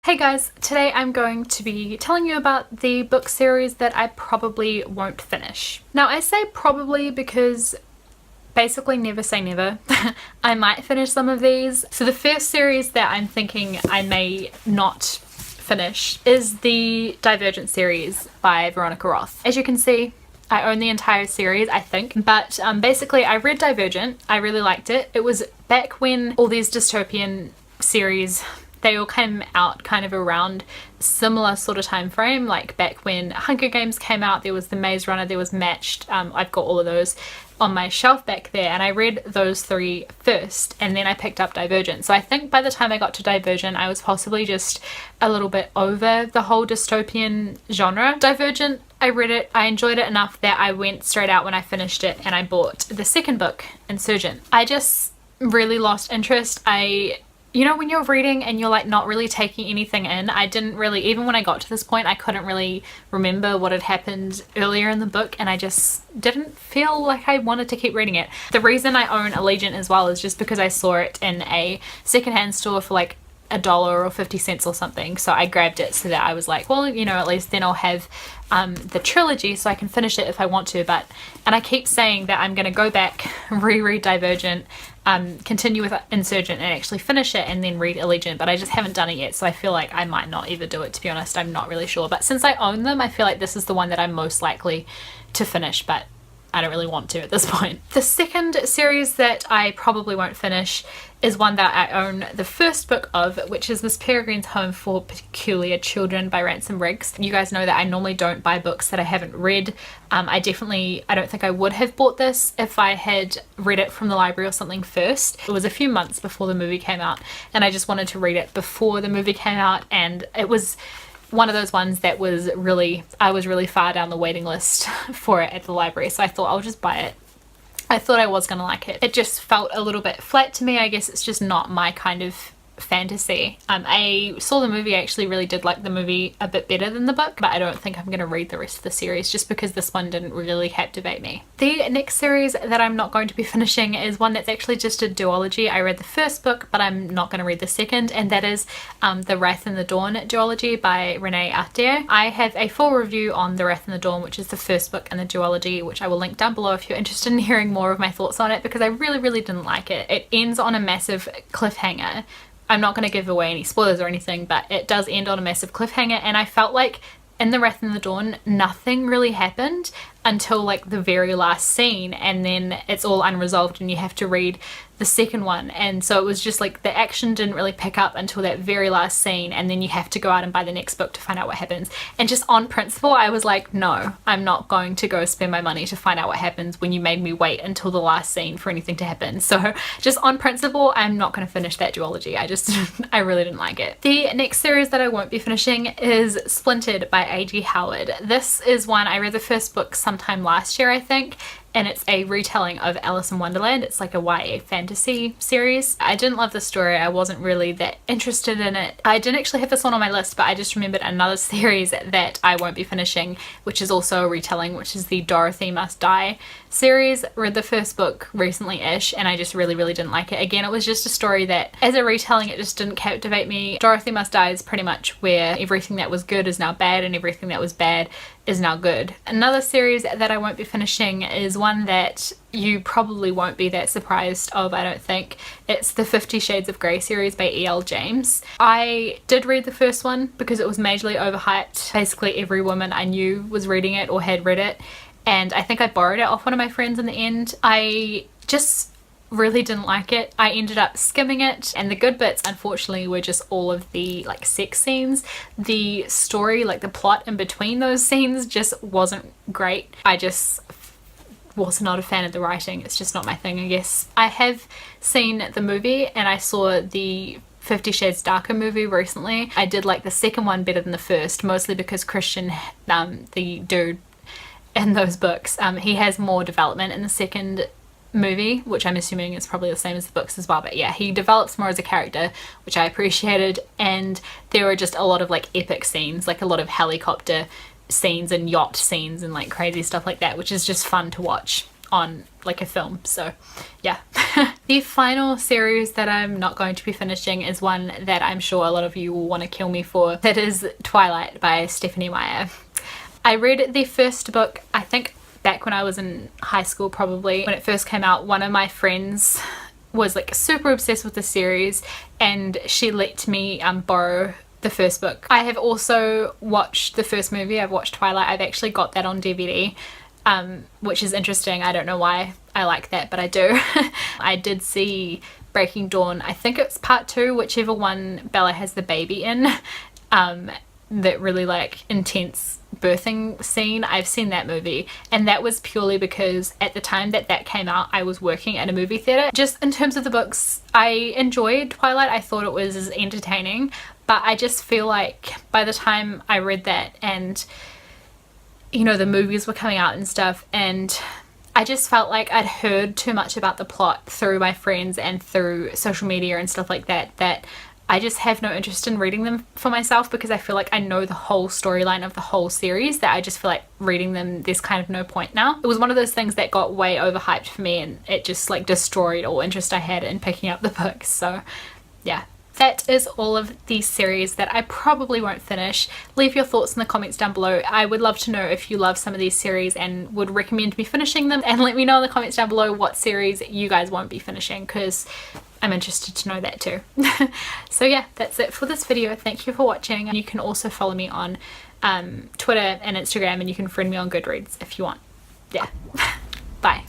Hey guys, today I'm going to be telling you about the book series that I probably won't finish. Now I say probably because basically never say never. I might finish some of these. So the first series that I'm thinking I may not finish is the Divergent series by Veronica Roth. As you can see, I own the entire series, I think, but basically I read Divergent, I really liked it. It was back when all these dystopian series, they all came out kind of around similar sort of time frame, like back when Hunger Games came out, there was the Maze Runner, there was Matched. I've got all of those on my shelf back there, and I read those three first and then I picked up Divergent. So I think by the time I got to Divergent I was possibly just a little bit over the whole dystopian genre. Divergent, I read it, I enjoyed it enough that I went straight out when I finished it and I bought the second book, Insurgent. I just really lost interest. You know when you're reading and you're like not really taking anything in, I didn't really, even when I got to this point, I couldn't really remember what had happened earlier in the book and I just didn't feel like I wanted to keep reading it. The reason I own Allegiant as well is just because I saw it in a secondhand store for like $1 or 50 cents or something, so I grabbed it so that I was like, well, you know, at least then I'll have the trilogy so I can finish it if I want to. And I keep saying that I'm going to go back, reread Divergent, continue with Insurgent and actually finish it and then read Allegiant, but I just haven't done it yet, so I feel like I might not either do it, to be honest. I'm not really sure, but since I own them I feel like this is the one that I'm most likely to finish, but I don't really want to at this point. The second series that I probably won't finish is one that I own the first book of, which is Miss Peregrine's Home for Peculiar Children by Ransom Riggs. You guys know that I normally don't buy books that I haven't read. I don't think I would have bought this if I had read it from the library or something first. It was a few months before the movie came out and I just wanted to read it before the movie came out, and it was one of those ones that was really, I was really far down the waiting list for it at the library, so I thought I'll just buy it. I thought I was gonna like it. It just felt a little bit flat to me. I guess it's just not my kind of fantasy. I saw the movie, I actually really did like the movie a bit better than the book, but I don't think I'm going to read the rest of the series just because this one didn't really captivate me. The next series that I'm not going to be finishing is one that's actually just a duology. I read the first book but I'm not going to read the second, and that is the Wrath and the Dawn duology by Renee Ahdieh. I have a full review on the Wrath and the Dawn, which is the first book in the duology, which I will link down below if you're interested in hearing more of my thoughts on it, because I really didn't like it. It ends on a massive cliffhanger. I'm not going to give away any spoilers or anything, but it does end on a massive cliffhanger, and I felt like in the Wrath and the Dawn nothing really happened until like the very last scene, and then it's all unresolved and you have to read the second one. And so it was just like the action didn't really pick up until that very last scene, and then you have to go out and buy the next book to find out what happens. And just on principle I was like, no, I'm not going to go spend my money to find out what happens when you made me wait until the last scene for anything to happen. So just on principle I'm not going to finish that duology. I really didn't like it. The next series that I won't be finishing is Splintered by A.G. Howard. This is one, I read the first book sometime last year I think, and it's a retelling of Alice in Wonderland. It's like a YA fantasy series. I didn't love the story. I wasn't really that interested in it. I didn't actually have this one on my list, but I just remembered another series that I won't be finishing, which is also a retelling, which is the Dorothy Must Die series. Read the first book recently-ish and I just really didn't like it. Again, it was just a story that as a retelling it just didn't captivate me. Dorothy Must Die is pretty much where everything that was good is now bad and everything that was bad is now good. Another series that I won't be finishing is one that you probably won't be that surprised of, I don't think. It's the 50 Shades of Grey series by E.L. James. I did read the first one because it was majorly overhyped. Basically every woman I knew was reading it or had read it, and I think I borrowed it off one of my friends in the end. I just really didn't like it. I ended up skimming it, and the good bits unfortunately were just all of the like sex scenes. The story, like the plot in between those scenes, just wasn't great. I just was not a fan of the writing. It's just not my thing, I guess. I have seen the movie and I saw the 50 Shades Darker movie recently. I did like the second one better than the first, mostly because Christian, the dude in those books, he has more development in the second movie, which I'm assuming is probably the same as the books as well, but yeah, he develops more as a character, which I appreciated. And there were just a lot of like epic scenes, like a lot of helicopter scenes and yacht scenes and like crazy stuff like that, which is just fun to watch. on like a film. So yeah. The final series that I'm not going to be finishing is one that I'm sure a lot of you will want to kill me for. That is Twilight by Stephanie Meyer. I read the first book, I think back when I was in high school, probably when it first came out. One of my friends was like super obsessed with the series and she let me borrow the first book. I have also watched the first movie. I've watched Twilight. I've actually got that on DVD, which is interesting. I don't know why I like that, but I do. I did see Breaking Dawn. I think it's part 2, whichever one Bella has the baby in. That really like intense birthing scene. I've seen that movie, and that was purely because at the time that that came out I was working at a movie theater. Just in terms of the books, I enjoyed Twilight. I thought it was entertaining, but I just feel like by the time I read that and you know the movies were coming out and stuff, and I just felt like I'd heard too much about the plot through my friends and through social media and stuff like that, that I just have no interest in reading them for myself, because I feel like I know the whole storyline of the whole series, that I just feel like reading them, there's kind of no point now. It was one of those things that got way overhyped for me, and it just like destroyed all interest I had in picking up the books. So yeah. That is all of these series that I probably won't finish. Leave your thoughts in the comments down below. I would love to know if you love some of these series and would recommend me finishing them, and let me know in the comments down below what series you guys won't be finishing, because I'm interested to know that too. So yeah, that's it for this video. Thank you for watching. You can also follow me on Twitter and Instagram, and you can friend me on Goodreads if you want. Yeah. Bye.